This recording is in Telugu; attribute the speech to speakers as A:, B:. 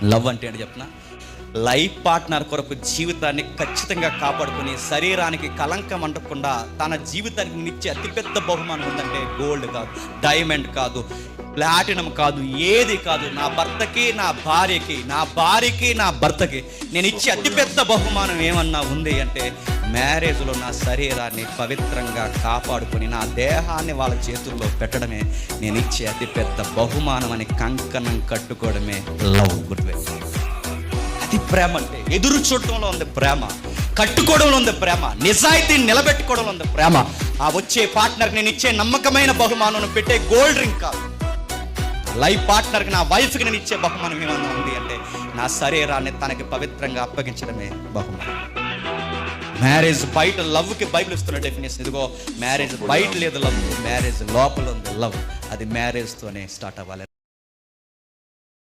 A: లవ్ అంటే ఏంటి చెప్పనా? లైఫ్ పార్ట్నర్ కొరకు జీవితాన్ని ఖచ్చితంగా కాపాడుకుని శరీరానికి కలంకం అంటకుండా తన జీవితానికి నిచ్చే అతిపెద్ద బహుమానం ఉందంటే గోల్డ్ కాదు, డైమండ్ కాదు, ప్లాటినం కాదు, ఏది కాదు. నా భర్తకి నా భార్యకి, నా భార్యకి నా భర్తకి నేను ఇచ్చే అతిపెద్ద బహుమానం ఏమన్నా ఉంది అంటే మ్యారేజ్లో నా శరీరాన్ని పవిత్రంగా కాపాడుకొని నా దేహాన్ని వాళ్ళ చేతుల్లో పెట్టడమే నేను ఇచ్చే అతిపెద్ద బహుమానం అని కంకణం కట్టుకోవడమే లవ్. గుడ్. అది ప్రేమ అంటే ఎదురు చూడటంలో ఉంది ప్రేమ, కట్టుకోవడంలో ఉంది ప్రేమ, నిజాయితీని నిలబెట్టుకోవడంలో ఉంది ప్రేమ. ఆ వచ్చే పార్ట్నర్కి నేను ఇచ్చే నమ్మకమైన బహుమానం పెట్టే గోల్డ్ రింగ్ కాదు. లైఫ్ పార్ట్నర్కి, నా వైఫ్కి నేను ఇచ్చే బహుమానం ఏమన్నా ఉంది అంటే నా శరీరాన్ని తనకి పవిత్రంగా అప్పగించడమే బహుమానం. మ్యారేజ్ బయట లవ్కి బైబిల్ ఇస్తున్న డెఫినేషన్ ఇదిగో, మ్యారేజ్ బయట లేదు లవ్, మ్యారేజ్ లోపల ఉంది లవ్. అది మ్యారేజ్తోనే స్టార్ట్ అవ్వాలి.